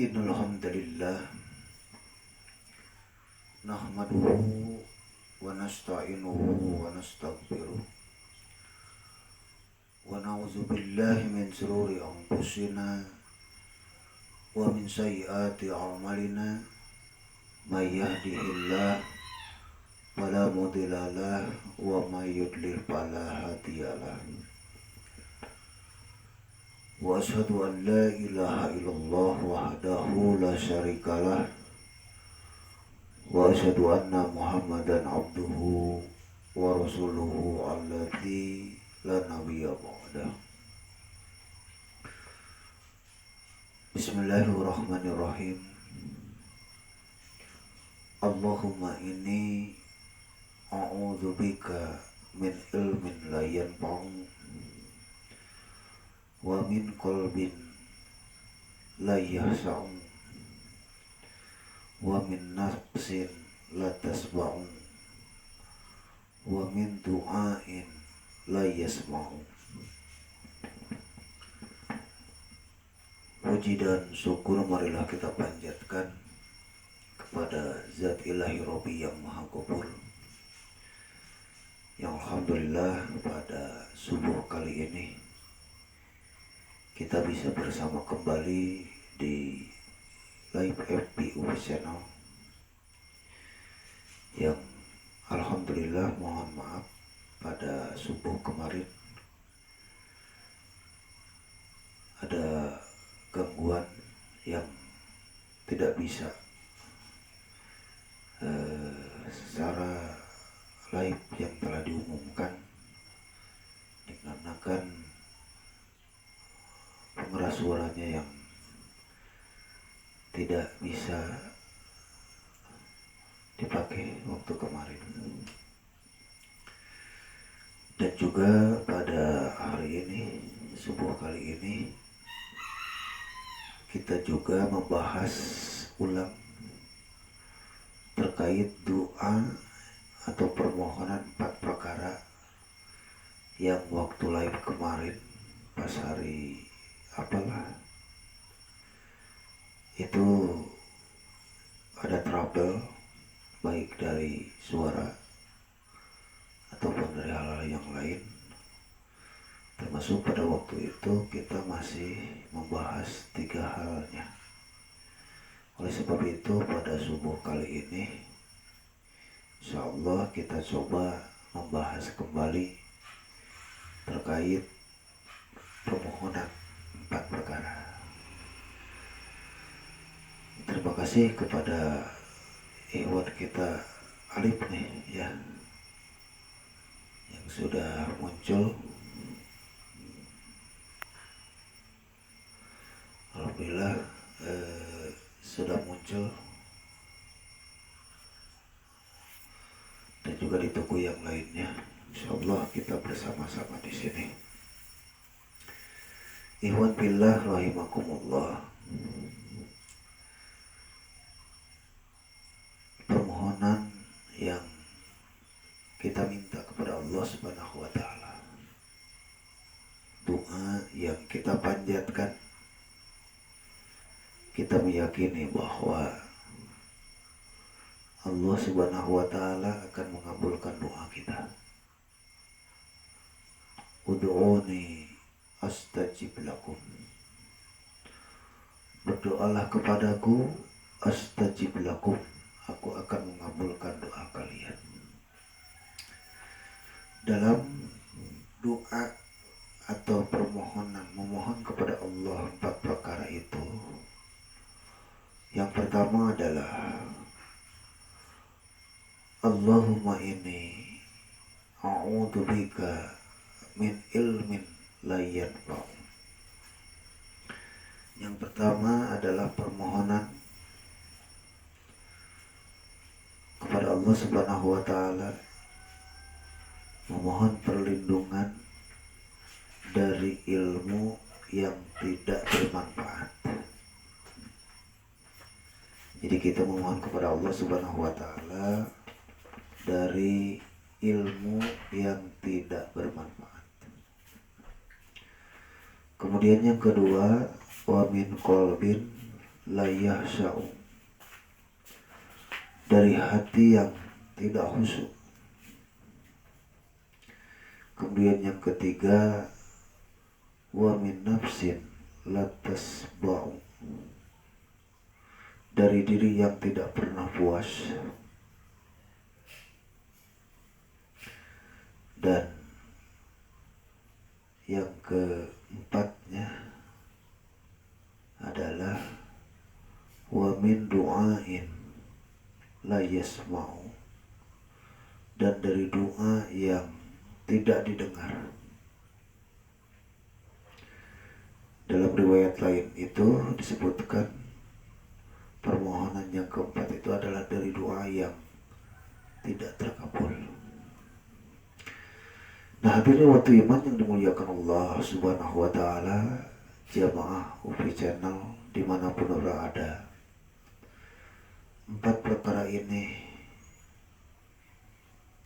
Innal hamdalillah nahmaduhu wa nasta'inuhu wa nastaghfiruh wa na'udzu billahi min shururi anfusina wa min sayyiati a'malina may yahdihillah fala mudilla lahu wa may yudlil fala hadiyalah. Wa asyhadu an la ilaha illallah wahdahu la syarikalah wa asyhadu anna Muhammadan abduhu wa rasuluhu alladzi la nabiyya ba'dah. Bismillahirrahmanirrahim. Allahumma inni a'udzubika min ilmin la yanfa'u wa min qalbin la yahsa'u wa min nafsin la tasba'u wa min du'ain la yasma'u. Puji dan syukur marilah kita panjatkan kepada Zat Ilahi Robbi yang Maha Ghaffur, yang alhamdulillah pada subuh kali ini kita bisa bersama kembali di live FB channel yang alhamdulillah mohon maaf pada subuh kemarin ada gangguan yang tidak bisa secara live yang telah diumumkan dikarenakan pengeras suaranya yang tidak bisa dipakai waktu kemarin. Dan juga pada hari ini, subuh kali ini, kita juga membahas ulang terkait doa atau permohonan 4 perkara yang waktu live kemarin pas hari apalah itu ada trouble baik dari suara ataupun dari hal-hal yang lain, termasuk pada waktu itu kita masih membahas 3 halnya. Oleh sebab itu pada subuh kali ini insyaallah kita coba membahas kembali terkait permohonan 4 perkara. Terima kasih kepada ikhwan kita Alif nih ya, yang sudah muncul. Alhamdulillah sudah muncul, dan juga ditunggu yang lainnya. Insyaallah kita bersama-sama di sini. Ikhwan billah rahimakumullah. Permohonan yang kita minta kepada Allah Subhanahu wa taala, doa yang kita panjatkan, kita meyakini bahwa Allah Subhanahu wa taala akan mengabulkan doa kita. Ud'uni astajib lakum. Berdoalah kepadaku, astajib lakum, aku akan mengabulkan doa kalian. Dalam doa atau permohonan, memohon kepada Allah 4 perkara itu, yang pertama adalah Allahumma inni a'udzubika min ilmin la yanfa'u. Yang pertama adalah permohonan kepada Allah Subhanahu wa taala, memohon perlindungan dari ilmu yang tidak bermanfaat. Jadi kita memohon kepada Allah Subhanahu wa taala dari ilmu yang tidak bermanfaat. Kemudian yang kedua, wa min qalbin la yahsya'u, dari hati yang tidak khusyuk. Kemudian yang ketiga, wa min nafsin la tasba'u, dari diri yang tidak pernah puas. Dan yang keempatnya adalah wa min du'ain la yasma'u, dan dari doa yang tidak didengar. Dalam riwayat lain itu disebutkan permohonan yang keempat itu adalah dari doa yang tidak terkabul. Nah, hadirin waktu iman yang dimuliakan Allah Subhanahu wa Ta'ala, jamaah UFI Channel dimanapun berada, 4 perkara ini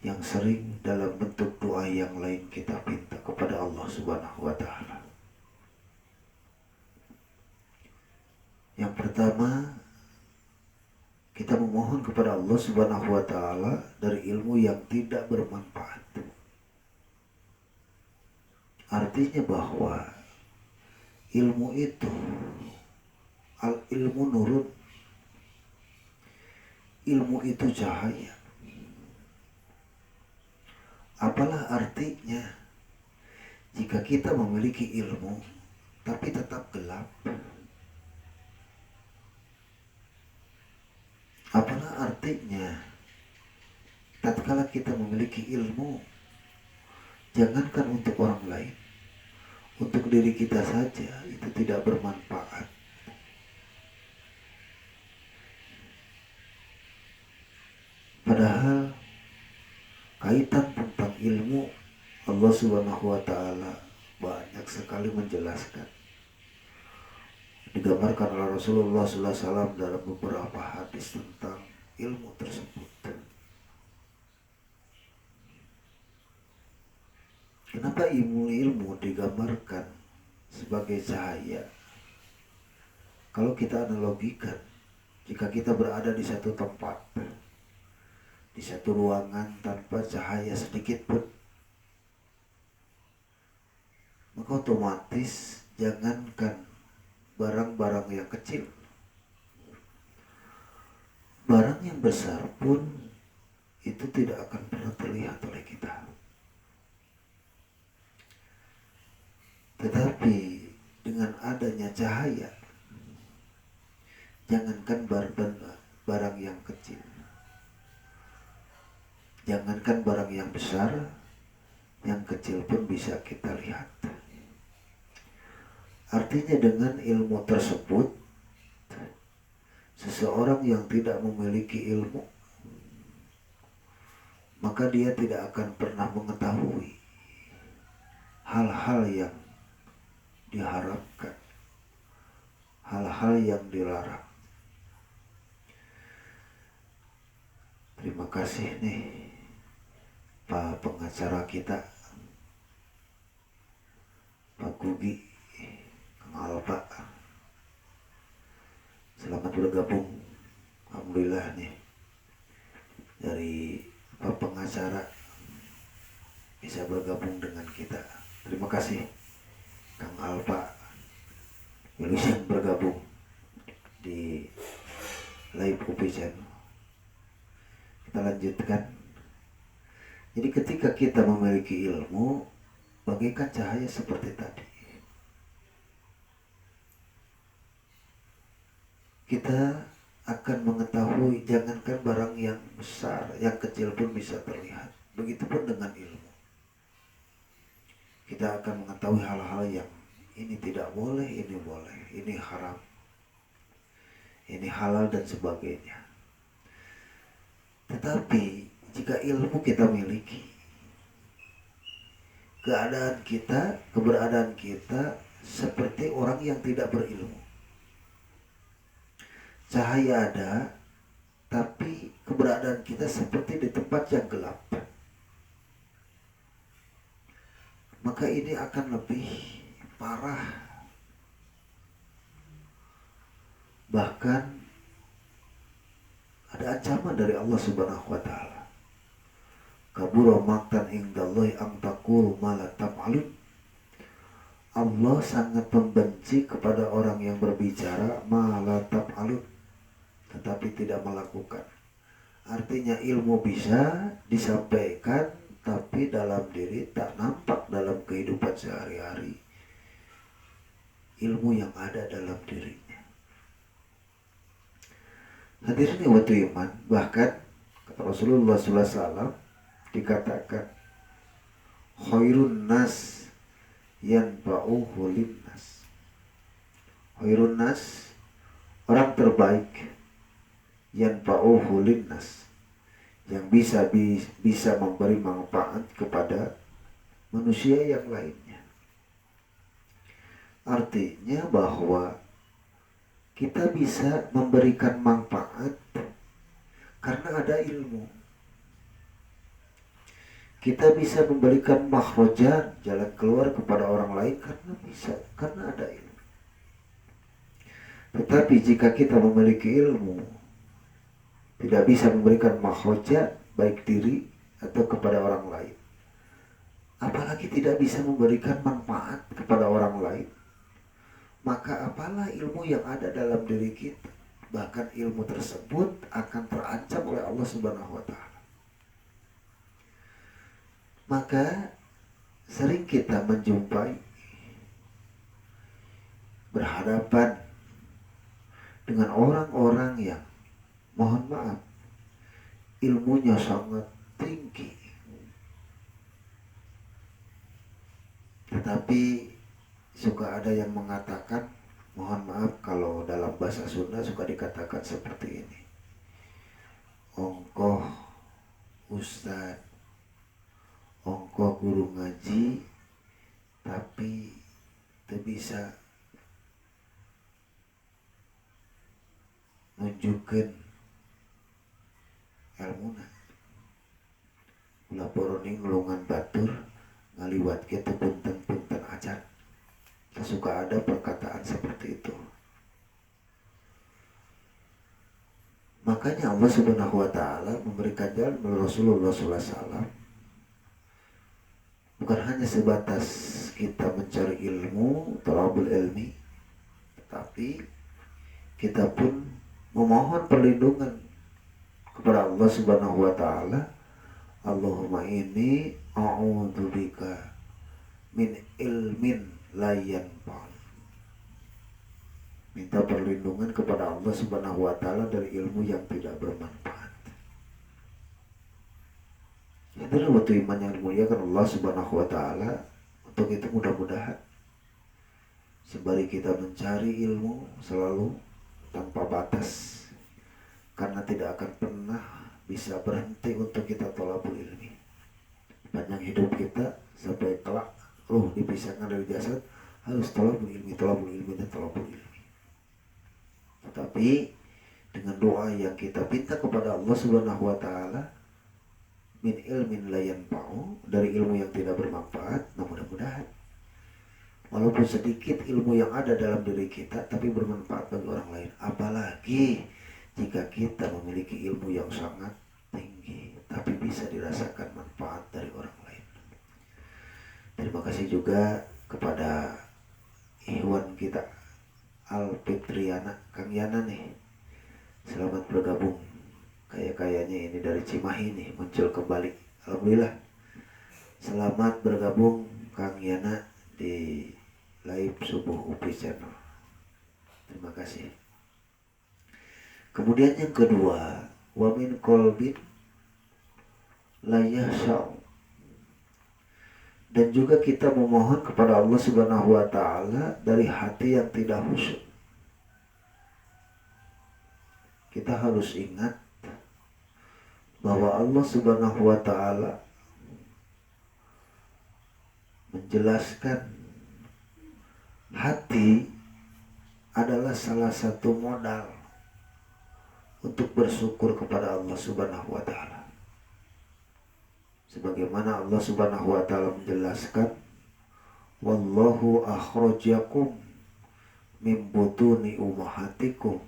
yang sering dalam bentuk doa yang lain kita minta kepada Allah Subhanahu wa Ta'ala. Yang pertama, kita memohon kepada Allah Subhanahu wa Ta'ala dari ilmu yang tidak bermanfaat. Artinya bahwa ilmu itu al-ilmu nurun, ilmu itu cahaya. Apalah artinya jika kita memiliki ilmu tapi tetap gelap? Apalah artinya tatkala kita memiliki ilmu, jangankan untuk orang lain, untuk diri kita saja itu tidak bermanfaat. Padahal kaitan tentang ilmu, Allah Subhanahu wa Ta'ala banyak sekali menjelaskan. Digambarkan oleh Rasulullah SAW dalam beberapa hadis tentang ilmu tersebut. Kenapa ilmu digambarkan sebagai cahaya? Kalau kita analogikan, jika kita berada di satu tempat, di satu ruangan tanpa cahaya sedikit pun, maka otomatis jangankan barang-barang yang kecil, barang yang besar pun itu tidak akan pernah terlihat oleh kita. Tetapi dengan adanya cahaya, jangankan barang yang kecil, jangankan barang yang besar, yang kecil pun bisa kita lihat. Artinya dengan ilmu tersebut, seseorang yang tidak memiliki ilmu, maka dia tidak akan pernah mengetahui hal-hal yang diharapkan, hal-hal yang dilarang. Terima kasih nih Pak pengacara kita, Pak Gugi, Kang Alpa. Selamat bergabung. Alhamdulillah nih, dari Pak pengacara bisa bergabung dengan kita. Terima kasih Kang Alpa yang bergabung di live UFI Channel. Kita lanjutkan. Jadi ketika kita memiliki ilmu, bagaikan cahaya seperti tadi, kita akan mengetahui, jangankan barang yang besar, yang kecil pun bisa terlihat. Begitupun dengan ilmu, kita akan mengetahui hal-hal yang ini tidak boleh, ini boleh, ini haram, ini halal dan sebagainya. Tetapi jika ilmu kita miliki, keberadaan kita seperti orang yang tidak berilmu. Cahaya ada, tapi keberadaan kita seperti di tempat yang gelap. Maka ini akan lebih parah. Bahkan ada ancaman dari Allah Subhanahu wa taala. Kabura maqtan indallahi an taqulu ma la taf'alun. Allah sangat membenci kepada orang yang berbicara ma la taf'alun, tetapi tidak melakukan. Artinya ilmu bisa disampaikan tapi dalam diri tak nampak dalam kehidupan sehari-hari ilmu yang ada dalam dirinya. Hadirin waktu iman, bahkan kata Rasulullah SAW dikatakan khairun nas yanfa'uhu linnas. Khairun nas, orang terbaik, yanfa'uhu linnas, yang bisa memberi manfaat kepada manusia yang lainnya. Artinya bahwa kita bisa memberikan manfaat karena ada ilmu. Kita bisa memberikan makhrajan, jalan keluar kepada orang lain karena ada ilmu. Tetapi jika kita memiliki ilmu, tidak bisa memberikan makhrajan baik diri atau kepada orang lain, apalagi tidak bisa memberikan manfaat kepada orang lain, maka apalah ilmu yang ada dalam diri kita. Bahkan ilmu tersebut akan terancam oleh Allah Subhanahu wa taala. Maka sering kita menjumpai berhadapan dengan orang-orang yang mohon maaf ilmunya sangat tinggi, tetapi suka ada yang mengatakan, mohon maaf kalau dalam bahasa Sunda suka dikatakan seperti ini, ongkoh ustad, ongkoh guru ngaji, tapi tidak bisa nunjukkan ilmuna. Ulah poroning ngelungan batur ngaliwat kita punten-punten acan. Suka ada perkataan seperti itu. Makanya Allah Subhanahu wa taala memberikan jalan melalui Rasulullah SAW. Bukan hanya sebatas kita mencari ilmu, thalabul ilmi, tetapi kita pun memohon perlindungan kepada Allah Subhanahu wa taala. Allahumma inni a'udzubika min ilmin la yanfa'. Minta perlindungan kepada Allah Subhanahu wa taala dari ilmu yang tidak bermanfaat. Itulah waktu iman yang dimuliakan Allah Subhanahu wa taala. Untuk itu mudah-mudahan sembari kita mencari ilmu selalu tanpa batas, karena tidak akan pernah bisa berhenti untuk kita thalabul ilmi. Panjang hidup kita sampai kelak ruh dipisahkan dari jasad harus thalabul ilmi dan thalabul ilmi. Tetapi dengan doa yang kita minta kepada Allah Subhanahu wa taala, min ilmin la yanfa'u, dari ilmu yang tidak bermanfaat, nah mudah-mudahan walaupun sedikit ilmu yang ada dalam diri kita tapi bermanfaat bagi orang lain. Apalagi jika kita memiliki ilmu yang sangat tinggi tapi bisa dirasakan manfaat dari orang lain. Terima kasih juga kepada Ikhwan kita Alfitriana, Kang Yana nih, selamat bergabung. Kayaknya ini dari Cimahi nih muncul kembali. Alhamdulillah. Selamat bergabung Kang Yana di live subuh UPI channel. Terima kasih. Kemudian yang kedua, wa min qalbin la yahsa'u. Dan juga kita memohon kepada Allah Subhanahu wa taala dari hati yang tidak khusyuk. Kita harus ingat bahwa Allah Subhanahu wa taala menjelaskan hati adalah salah satu modal untuk bersyukur kepada Allah Subhanahu wa taala. Sebagaimana Allah Subhanahu wa taala menjelaskan, wallahu akhrajakum min butuni ummahatikum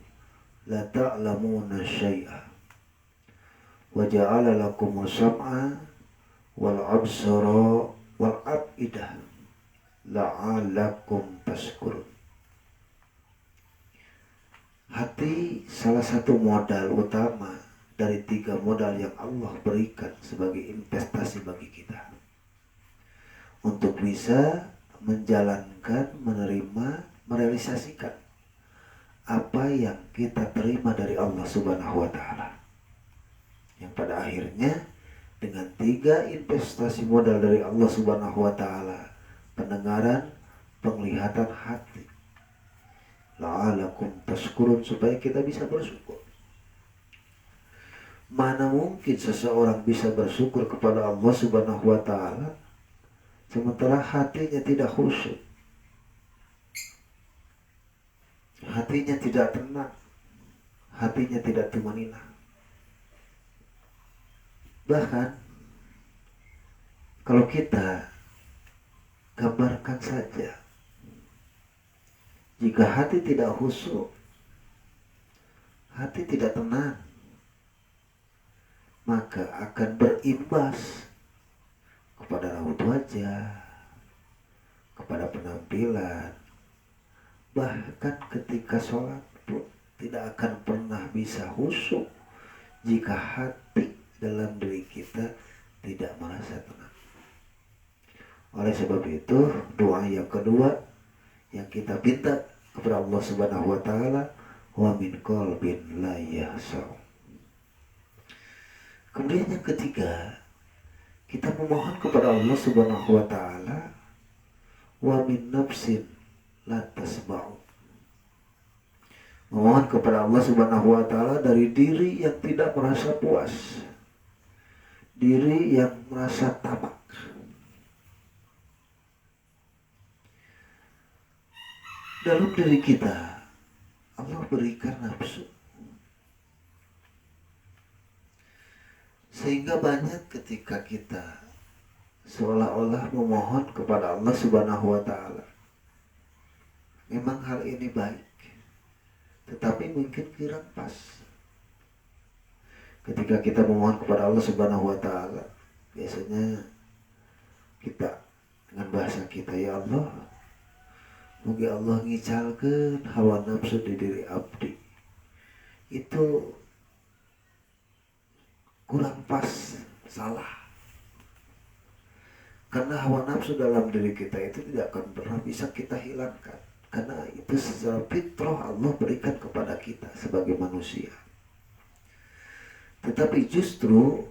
la ta'lamuna syai'a wa ja'ala lakumus sam'a wal absara wal afidah la'alakum tashkurun. Hati salah satu modal utama dari 3 modal yang Allah berikan sebagai investasi bagi kita untuk bisa menjalankan, menerima, merealisasikan apa yang kita terima dari Allah Subhanahu wa taala. Yang pada akhirnya dengan 3 investasi modal dari Allah Subhanahu wa taala, pendengaran, penglihatan, hati, la'alakum tashkurun, supaya kita bisa bersyukur. Mana mungkin seseorang bisa bersyukur kepada Allah Subhanahu wa taala sementara hatinya tidak khusyuk, hatinya tidak tenang, hatinya tidak tumanina. Bahkan kalau kita gambarkan saja, jika hati tidak khusyuk, hati tidak tenang, maka akan berimbas kepada raut wajah, kepada penampilan. Bahkan ketika sholat pun tidak akan pernah bisa khusyuk jika hati dalam diri kita tidak merasa tenang. Oleh sebab itu, doa yang kedua yang kita minta kepada Allah Subhanahu wa taala, wa min qalbin la yahsau. Kemudian yang ketiga, kita memohon kepada Allah Subhanahu wa taala, wa min nafsin la tasba'u. Memohon kepada Allah Subhanahu wa taala dari diri yang tidak merasa puas, diri yang merasa tamak. Dalam diri kita Allah berikan nafsu, sehingga banyak ketika kita seolah-olah memohon kepada Allah Subhanahu wa taala, memang hal ini baik, tetapi mungkin kurang pas. Ketika kita memohon kepada Allah Subhanahu wa taala, biasanya kita dengan bahasa kita, ya Allah, mugi Allah ngicalkeun hawa nafsu di diri abdi. Itu kurang pas, salah. Karena hawa nafsu dalam diri kita itu tidak akan pernah bisa kita hilangkan, karena itu secara fitrah Allah berikan kepada kita sebagai manusia. Tetapi justru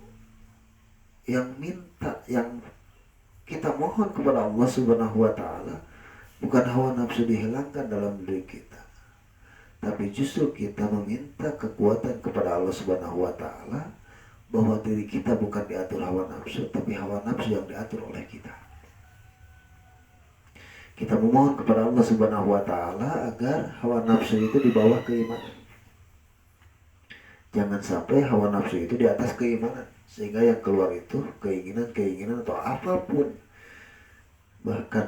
yang kita mohon kepada Allah Subhanahu wa taala bukan hawa nafsu dihilangkan dalam diri kita, tapi justru kita meminta kekuatan kepada Allah Subhanahu wa taala bahwa diri kita bukan diatur hawa nafsu, tapi hawa nafsu yang diatur oleh kita. Kita memohon kepada Allah Subhanahu wa taala agar hawa nafsu itu di bawah keimanan. Jangan sampai hawa nafsu itu di atas keimanan, sehingga yang keluar itu keinginan atau apapun, bahkan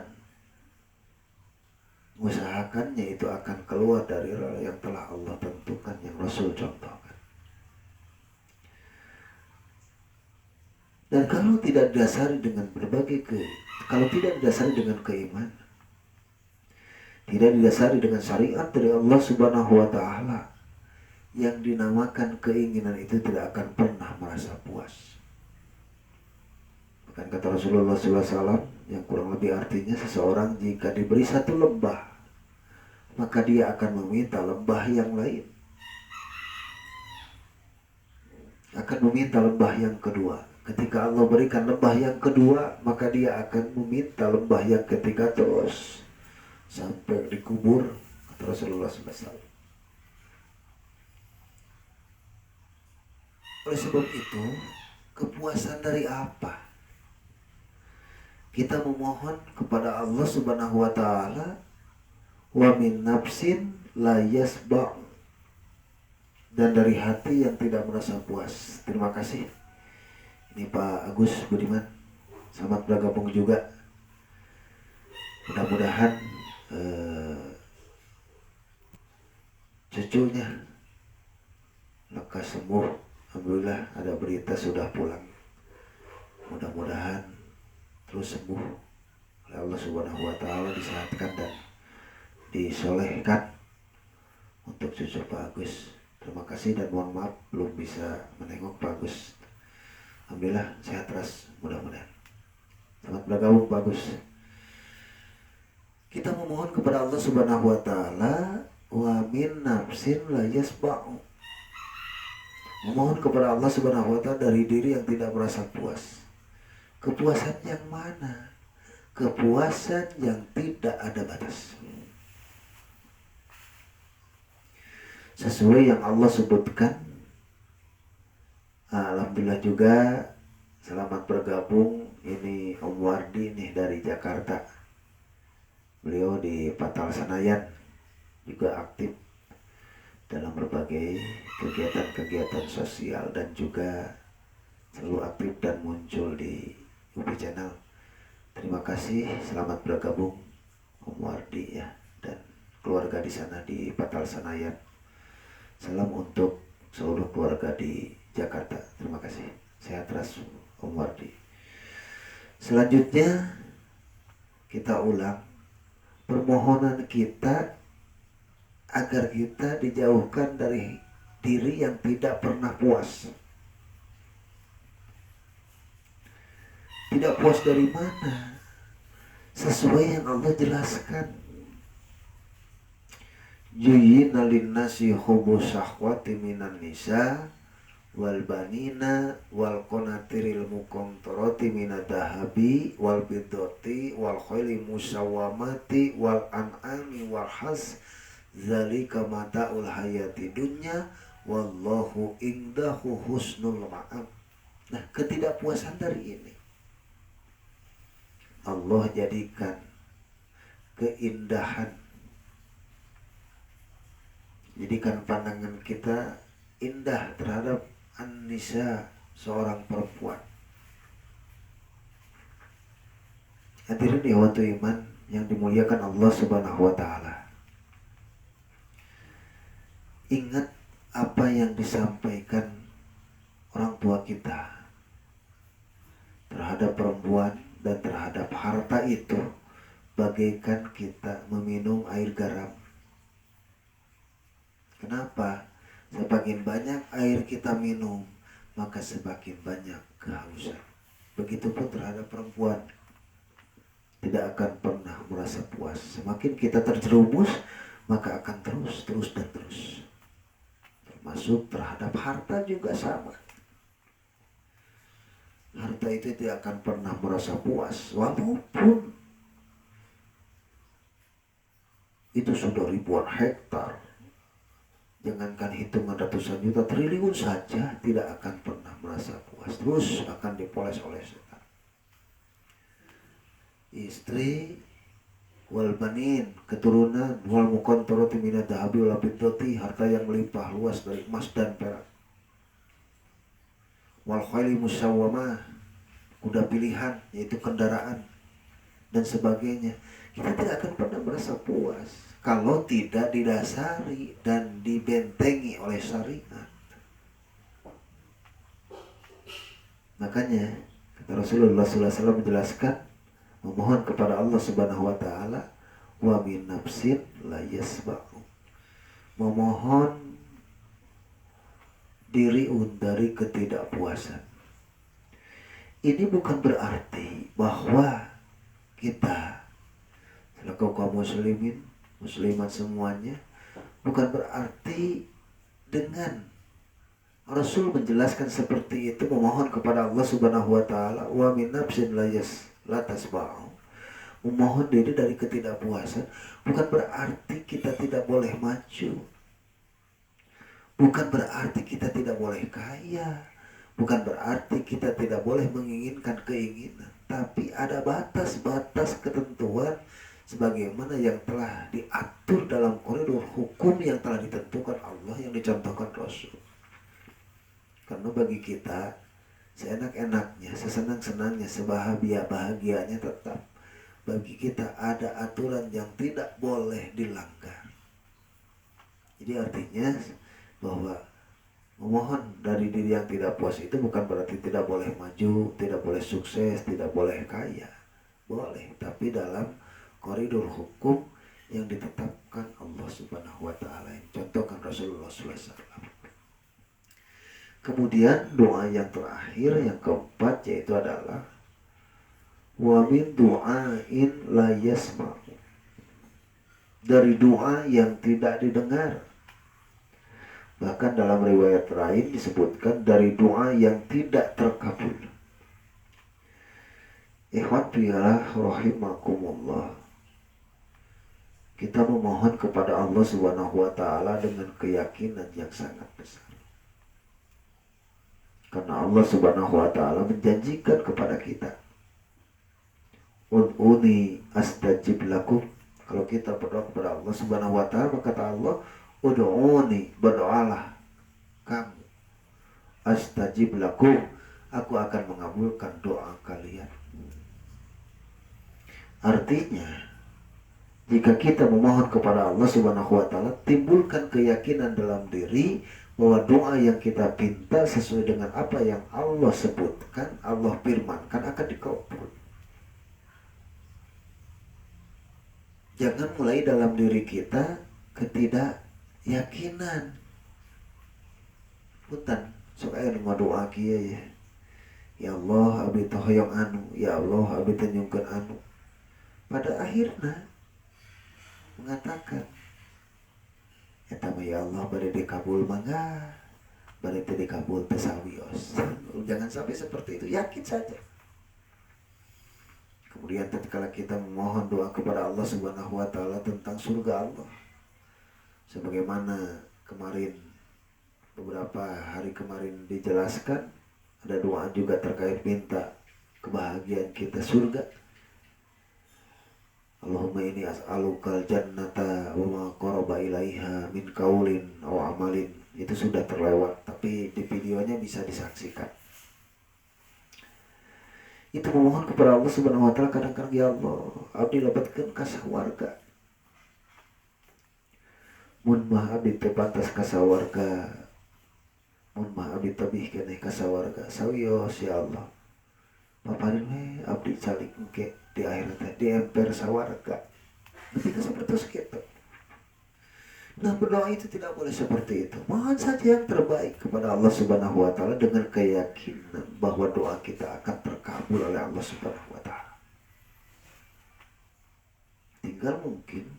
usahakannya itu akan keluar dari yang telah Allah tentukan, yang Rasul contohkan. Dan kalau tidak didasari dengan kalau tidak didasari dengan keimanan, tidak didasari dengan syariat dari Allah Subhanahu wa taala, yang dinamakan keinginan itu tidak akan pernah merasa puas. Bahkan kata Rasulullah SAW yang kurang lebih artinya, seseorang jika diberi satu lembah, maka dia akan meminta lembah yang lain, akan meminta lembah yang kedua. Ketika Allah berikan lembah yang kedua, maka dia akan meminta lembah yang ketiga terus sampai dikubur, kata Rasulullah SAW. Oleh sebab itu, kepuasan dari apa? Kita memohon kepada Allah Subhanahu wa taala, wa min nafsin la yasba', dan dari hati yang tidak merasa puas. Terima kasih. Ini Pak Agus Budiman, selamat bergabung juga. Mudah-mudahan cucunya maka sembuh. Alhamdulillah ada berita sudah pulang. Mudah-mudahan terus sembuh oleh Allah Subhanahu wa taala, disehatkan dan disolehkan untuk cucu Pak Agus. Terima kasih dan mohon maaf belum bisa menengok Pak Agus. Alhamdulillah sehat terus mudah-mudahan. Selamat bergabung Pak Agus. Kita memohon kepada Allah Subhanahu wa taala, wa min nafsin la yasba'u. Memohon kepada Allah Subhanahu wa taala dari diri yang tidak merasa puas. Kepuasan yang mana? Kepuasan yang tidak ada batas. Sesuai yang Allah sebutkan. Alhamdulillah juga selamat bergabung. Ini Om Wardi nih dari Jakarta. Beliau di Patal Senayan juga aktif dalam berbagai kegiatan-kegiatan sosial dan juga selalu aktif dan muncul di UB Channel. Terima kasih, selamat bergabung Om Wardi ya dan keluarga di sana di Patal Senayan. Salam untuk seluruh keluarga di Jakarta. Terima kasih. Sehat terus Om Wardi. Selanjutnya kita ulang permohonan kita agar kita dijauhkan dari diri yang tidak pernah puas. Tidak puas dari mana? Sesuai yang Allah jelaskan. Yuyyina linnasi hubus syahwati minan nisa wal banina wal qanatiril muqantarati minad dahabi wal biddati wal khayli musawwamati wal an'ami wal has zalika mata'ul hayati dunya wallahu indahu husnul ma'ab. Nah, ketidakpuasan dari ini Allah jadikan keindahan, jadikan pandangan kita indah terhadap An-Nisa, seorang perempuan. Hadirin ikhwatu iman yang dimuliakan Allah Subhanahu wa taala. Ingat apa yang disampaikan orang tua kita terhadap perempuan dan terhadap harta itu bagaikan kita meminum air garam. Kenapa? Semakin banyak air kita minum, maka semakin banyak kehausan. Begitupun terhadap perempuan, tidak akan pernah merasa puas. Semakin kita terjerumus, maka akan terus dan terus. Termasuk terhadap harta juga sama. Harta itu tidak akan pernah merasa puas, walaupun itu sudah ribuan hektar. Jangankan hitungan ratusan juta, triliun saja tidak akan pernah merasa puas. Terus akan dipoles oleh setan. Istri wal banin, keturunan wal muqantarati minad dahabi wal fiddati, harta yang melimpah luas dari emas dan perak. Wal khayli musawwamah, kuda pilihan yaitu kendaraan dan sebagainya. Kita tidak akan pernah merasa puas kalau tidak didasari dan dibentengi oleh syariat. Makanya kata Rasulullah SAW menjelaskan, memohon kepada Allah Subhanahu wa taala, wa min nafsin la yasba'u. Memohon diri dari ketidakpuasan. Ini bukan berarti bahwa kita selaku kaum muslimin, muslimat semuanya, bukan berarti dengan Rasul menjelaskan seperti itu, memohon kepada Allah Subhanahu wa taala, wa min nafsin la tasba'u. Memohon diri dari ketidakpuasan bukan berarti kita tidak boleh maju. Bukan berarti kita tidak boleh kaya. Bukan berarti kita tidak boleh menginginkan keinginan. Tapi ada batas-batas ketentuan sebagaimana yang telah diatur dalam koridor hukum yang telah ditentukan Allah, yang dicontohkan Rasul. Karena bagi kita, seenak-enaknya, sesenang-senangnya, sebahagia-bahagianya, tetap bagi kita ada aturan yang tidak boleh dilanggar. Jadi artinya bahwa Memohon dari diri yang tidak puas itu bukan berarti tidak boleh maju, tidak boleh sukses, tidak boleh kaya. Boleh, tapi dalam koridor hukum yang ditetapkan Allah Subhanahu wa taala. Contohkan Rasulullah SAW. Kemudian doa yang terakhir yang keempat yaitu adalah wa min du'ain la yasma'. Dari doa yang tidak didengar. Bahkan dalam riwayat lain disebutkan dari doa yang tidak terkabul. Ikhwan fillah rahimakumullah. Kita memohon kepada Allah Subhanahu wa taala dengan keyakinan yang sangat besar. Karena Allah Subhanahu wa taala menjanjikan kepada kita, Ud'uni astajib lakum. Kalau kita berdoa kepada Allah Subhanahu wa taala, maka kata Allah, Ud'uni, berdoalah kamu. Astajib lakum, aku akan mengabulkan doa kalian. Artinya, jika kita memohon kepada Allah Subhanahu wa taala, timbulkan keyakinan dalam diri bahwa doa yang kita pinta sesuai dengan apa yang Allah sebutkan, Allah firmankan akan dikabul. Jangan mulai dalam diri kita ketidakyakinan. Punten, sok aya nu doa kieu ya. Ya Allah, abdi teh hoyong anu, ya Allah, abdi teh nyungkeun anu. Pada akhirnya mengatakan, eta mah ya Allah bade dikabul mangga, bade teu dikabul teu sawios. Jangan sampai seperti itu, yakin saja. Kemudian ketika kita memohon doa kepada Allah Subhanahu wa taala tentang surga Allah. Sebagaimana kemarin beberapa hari kemarin dijelaskan, ada doa juga terkait minta kebahagiaan kita surga. Allahumma inni as'alukal jannata wa ma qaraba ilaiha min qaulin aw amalin. Itu sudah terlewat, tapi di videonya bisa disaksikan. Itu memohon kepada Allah Subhanahu wa taala kadang-kadang, ya Allah, abdi lebetkeun ka sawarga. Mun mah abdi teu pantas ka sawarga. Mun mah abdi tebih keneh ka sawarga. Sawios ya Allah. Paparin we abdi calik engke di akhirat teh di emper sawarga. Ketika seperti itu. Nah, berdoa itu tidak boleh seperti itu. Mohon saja yang terbaik kepada Allah Subhanahu wa taala dengan keyakinan bahwa doa kita akan terkabul oleh Allah Subhanahu wa taala. Tinggal mungkin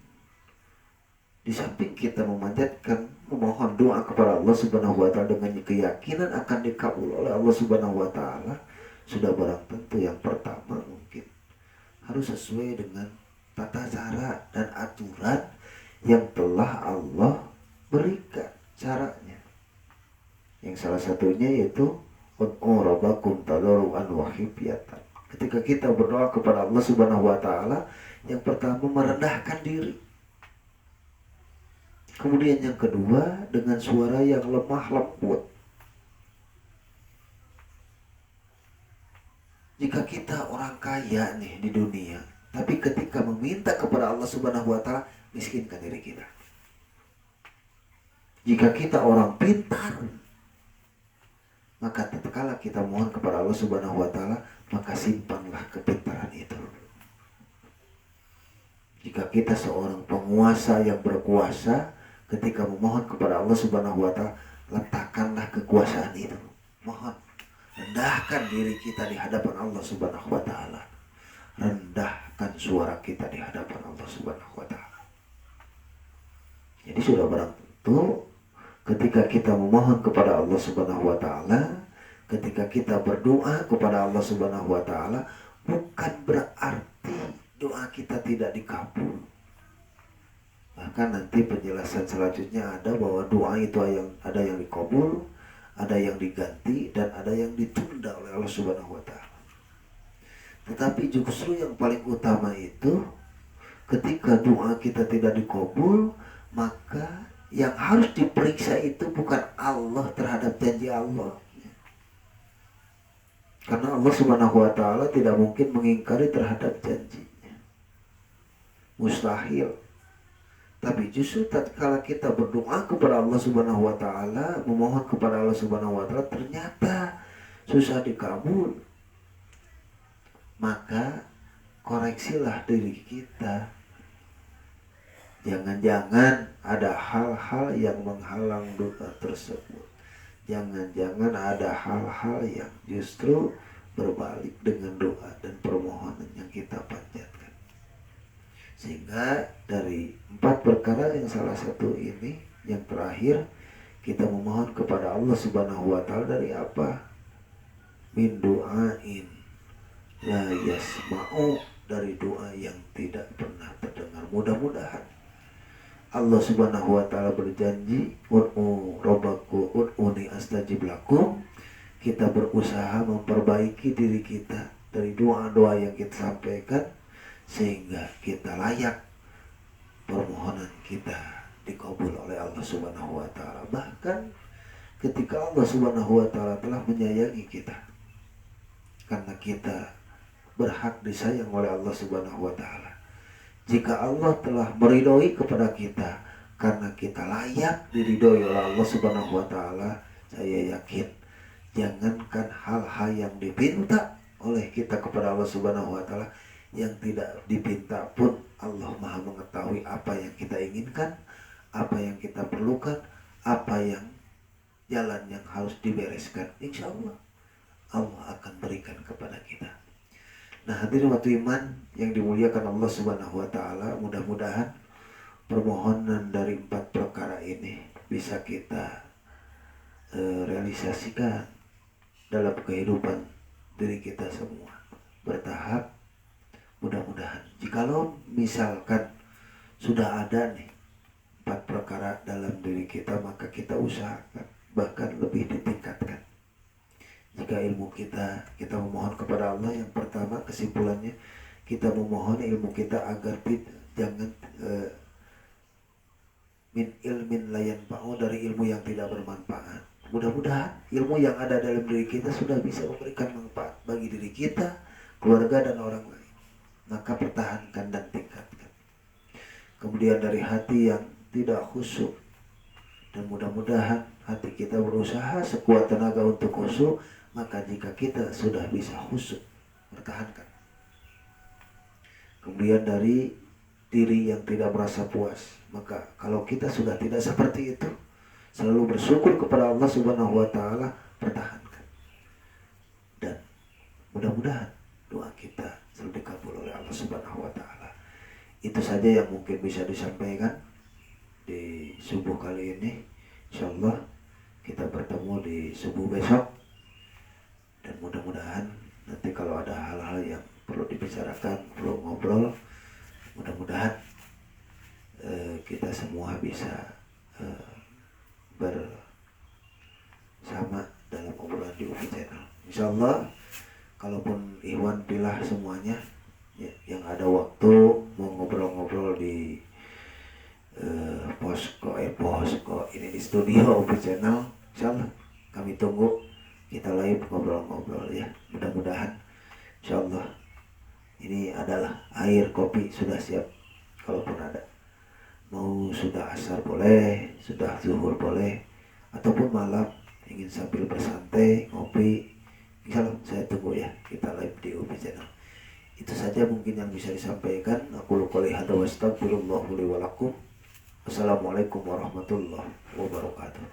di samping kita memanjatkan, memohon doa kepada Allah Subhanahu wa taala dengan keyakinan akan dikabul oleh Allah Subhanahu wa taala, sudah barang tentu yang pertama mungkin harus sesuai dengan tata cara dan aturan yang telah Allah berikan caranya. Yang salah satunya yaitu ud'u rabbakum tadarruan wa khifyatan. Ketika kita berdoa kepada Allah Subhanahu wa taala, yang pertama merendahkan diri. Kemudian yang kedua dengan suara yang lemah lembut. Jika kita orang kaya nih di dunia, tapi ketika meminta kepada Allah Subhanahu wa taala, miskinkan diri kita. Jika kita orang pintar, maka tatkala kita mohon kepada Allah Subhanahu wa taala, maka simpanlah kepintaran itu. Jika kita seorang penguasa yang berkuasa, ketika memohon kepada Allah Subhanahu wa taala, letakkanlah kekuasaan itu. Mohon, rendahkan diri kita di hadapan Allah Subhanahu wa taala. Rendahkan suara kita di hadapan Allah Subhanahu wa taala. Jadi sudah barang tentu ketika kita memohon kepada Allah Subhanahu wa taala, ketika kita berdoa kepada Allah Subhanahu wa taala, bukan berarti doa kita tidak dikabul. Bahkan nanti penjelasan selanjutnya ada bahwa doa itu ada yang dikabul, ada yang diganti, dan ada yang ditunda oleh Allah Subhanahu wa taala. Tetapi justru yang paling utama itu ketika doa kita tidak dikabul, maka yang harus diperiksa itu bukan Allah terhadap janji Allah. Karena Allah Subhanahu wa taala tidak mungkin mengingkari terhadap janjinya. Mustahil. Tapi Tapi justru tatkala kita berdoa kepada Allah Subhanahu wa taala, memohon kepada Allah Subhanahu wa taala ternyata susah dikabul, maka koreksilah diri kita. Jangan-jangan ada hal-hal yang menghalang doa tersebut. Jangan-jangan ada hal-hal yang justru berbalik dengan doa dan permohonan yang kita panjatkan. Sehingga dari 4 perkara yang salah satu ini, yang terakhir, kita memohon kepada Allah Subhanahu wa taala dari apa? Min du'ain la yasma'u, dari doa yang tidak pernah terdengar. Mudah-mudahan Allah Subhanahu wa taala berjanji, ud'u rabbakum ud'uni astajib lakum. Kita berusaha memperbaiki diri kita dari doa-doa yang kita sampaikan sehingga kita layak permohonan kita dikabul oleh Allah Subhanahu wa taala. Bahkan ketika Allah Subhanahu wa taala telah menyayangi kita karena kita berhak disayang oleh Allah Subhanahu wa taala. Jika Allah telah meridhoi kepada kita karena kita layak diridhoi oleh Allah Subhanahu wa taala, saya yakin jangankan hal-hal yang dipinta oleh kita kepada Allah Subhanahu wa taala, yang tidak dipinta pun Allah Maha mengetahui apa yang kita inginkan, apa yang kita perlukan, apa yang jalan yang harus dibereskan. Insya Allah Allah akan berikan kepada kita. Nah, hadirin waktu iman yang dimuliakan Allah Subhanahu wa taala, mudah-mudahan permohonan dari 4 perkara ini bisa kita realisasikan dalam kehidupan diri kita semua bertahap. Mudah-mudahan jikalau misalkan sudah ada nih 4 perkara dalam diri kita, maka kita usahakan bahkan lebih ditingkatkan. Jika ilmu kita memohon kepada Allah, yang pertama kesimpulannya kita memohon ilmu kita agar jangan min ilmin la yanfa'u, dari ilmu yang tidak bermanfaat. Mudah-mudahan ilmu yang ada dalam diri kita sudah bisa memberikan manfaat bagi diri kita, keluarga dan orang lain. Maka pertahankan dan tingkatkan. Kemudian dari hati yang tidak khusyuk, dan mudah-mudahan hati kita berusaha sekuat tenaga untuk khusyuk. Maka jika kita sudah bisa khusyuk, pertahankan. Kemudian dari diri yang tidak merasa puas, maka kalau kita sudah tidak seperti itu, selalu bersyukur kepada Allah Subhanahu wa taala, pertahankan. Dan mudah-mudahan doa kita selalu dikabul oleh Allah Subhanahu wa taala. Itu saja yang mungkin bisa disampaikan di subuh kali ini. Insyaallah kita bertemu di subuh besok, dan mudah-mudahan nanti kalau ada hal-hal yang perlu dibicarakan, perlu ngobrol, mudah-mudahan kita semua bisa bersama dalam obrolan di UFI Channel. Insyaallah kalaupun Iwan pilih semuanya ya, yang ada waktu mau ngobrol-ngobrol di posko ini di studio UFI Channel, insyaallah kami tunggu, kita live ngobrol-ngobrol ya. Mudah-mudahan insyaallah ini adalah air kopi sudah siap, kalaupun ada, mau sudah asar boleh, sudah zuhur boleh, ataupun malam ingin sambil bersantai ngopi, insyaallah saya tunggu ya, kita live di UFI Channel. Itu saja mungkin yang bisa disampaikan. Aku qouli hadza wa astaghfirullah li wa lakum. Wassalamualaikum warahmatullahi wabarakatuh.